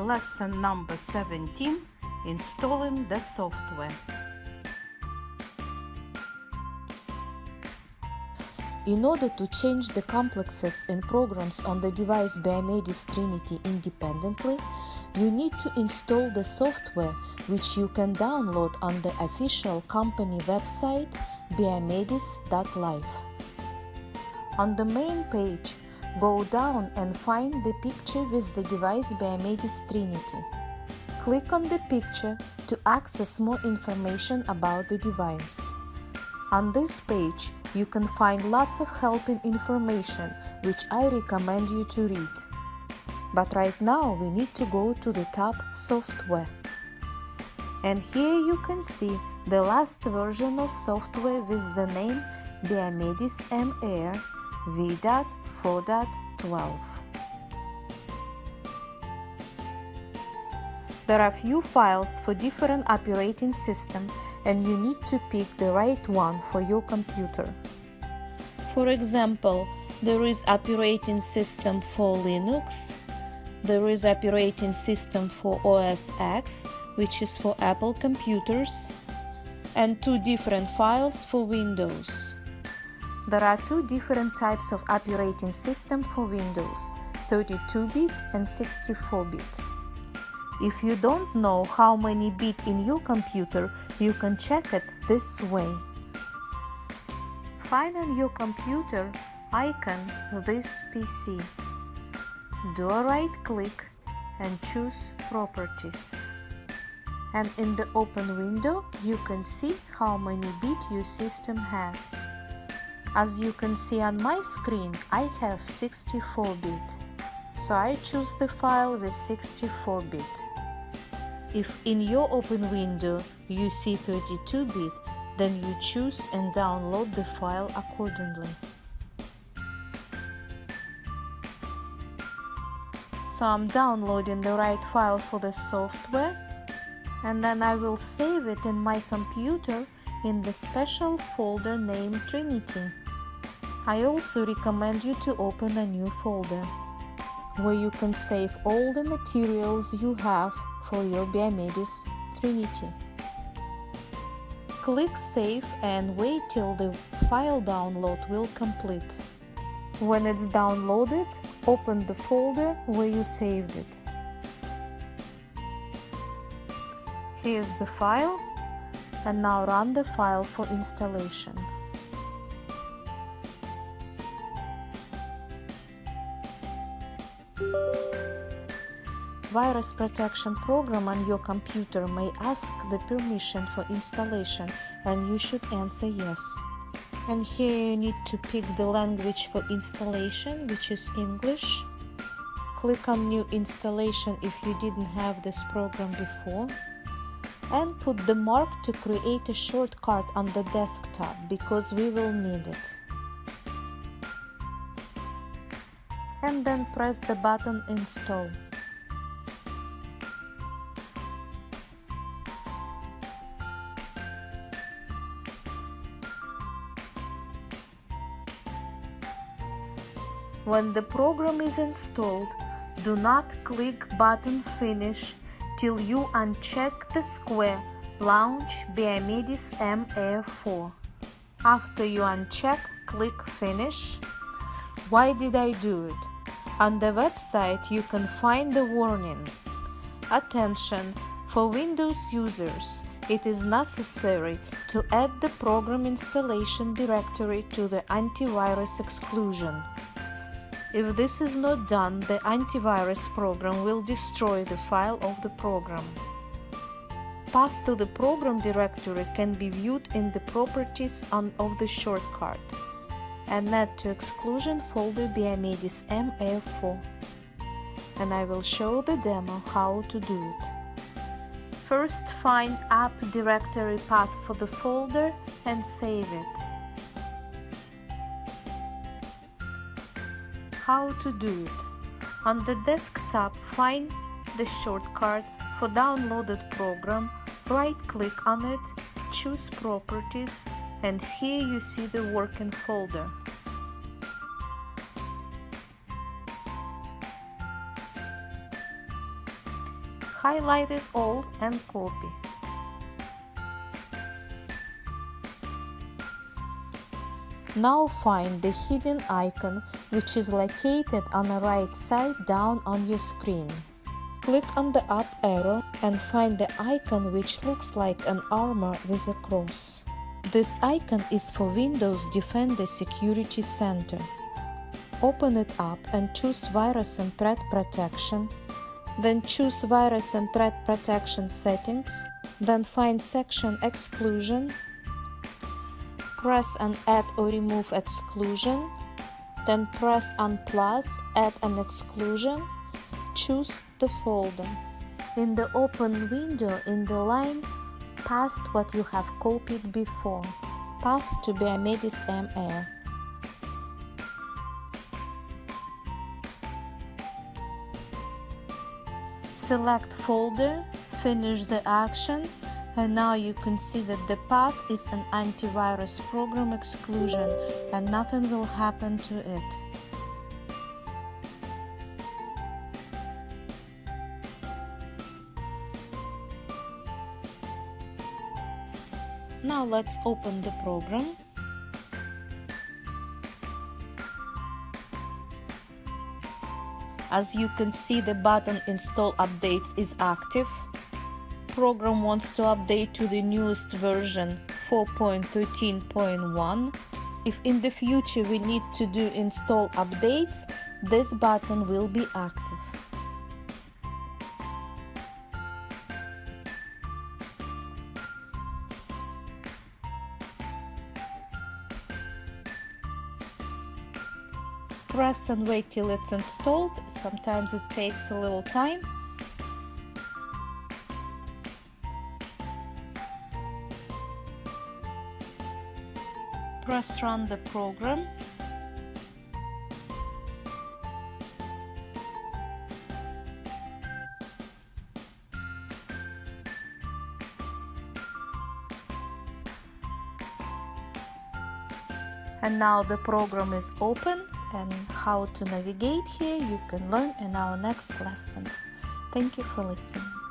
lesson number 17, installing the software. In order to change the complexes in programs on the device BIOMEDIS TRINITY independently, you need to install the software, which you can download on the official company website biomedis.live. On the main page, go down and find the picture with the device BIOMEDIS TRINITY. Click on the picture to access more information about the device. On this page, you can find lots of helping information which I recommend you to read. But right now we need to go to the tab Software. And here you can see the last version of software with the name BIOMEDIS M-Air v.4.12. There are few files for different operating systems and you need to pick the right one for your computer. For example, there is operating system for Linux, there is operating system for OS X, which is for Apple computers, and two different files for Windows. There are two different types of operating system for Windows, 32-bit and 64-bit. If you don't know how many bits in your computer, you can check it this way. Find on your computer icon this PC. Do a right click and choose Properties. And in the open window, you can see how many bits your system has. As you can see on my screen, I have 64-bit. So I choose the file with 64-bit. If in your open window you see 32-bit, then you choose and download the file accordingly. So I'm downloading the right file for the software, and then I will save it in my computer in the special folder named Trinity. I also recommend you to open a new folder where you can save all the materials you have for your BIOMEDIS Trinity. Click Save and wait till the file download will complete. When it's downloaded, open the folder where you saved it. Here's the file, and now run the file for installation. Virus protection program on your computer may ask the permission for installation, and you should answer yes. And here you need to pick the language for installation, which is English. Click on New Installation if you didn't have this program before. And put the mark to create a shortcut on the desktop because we will need it. And then press the button Install. When the program is installed, do not click button Finish till you uncheck the square Launch BIOMEDIS M-Air 4. After you uncheck, click Finish. Why did I do it? On the website you can find the warning. Attention! For Windows users, it is necessary to add the program installation directory to the antivirus exclusion. If this is not done, the antivirus program will destroy the file of the program. Path to the program directory can be viewed in the Properties of the shortcut, and add to exclusion folder BIOMEDIS M-Air 4. And I will show the demo how to do it. First, find app directory path for the folder and save it. How to do it? On the desktop, find the shortcut for downloaded program, right-click on it, choose Properties, and here you see the working folder. highlight it all and copy. Now find the hidden icon which is located on the right side down on your screen. Click on the up arrow and find the icon which looks like an armor with a cross. This icon is for Windows Defender Security Center. Open it up and choose Virus and Threat Protection. Then choose Virus and Threat Protection Settings. Then find section Exclusion. Press on Add or Remove Exclusion. Then press on plus, add an exclusion. Choose the folder. In the open window in the line, paste what you have copied before. Path to BIOMEDIS MR. Select folder, finish the action, and now you can see that the path is an antivirus program exclusion and nothing will happen to it. Now let's open the program. As you can see, the button Install Updates is active. Program wants to update to the newest version 4.13.1. If in the future we need to do install updates, this button will be active. Press and wait till it's installed. Sometimes it takes a little time. Press Run the program. And now the program is open, and how to navigate here you can learn in our next lessons. Thank you for listening.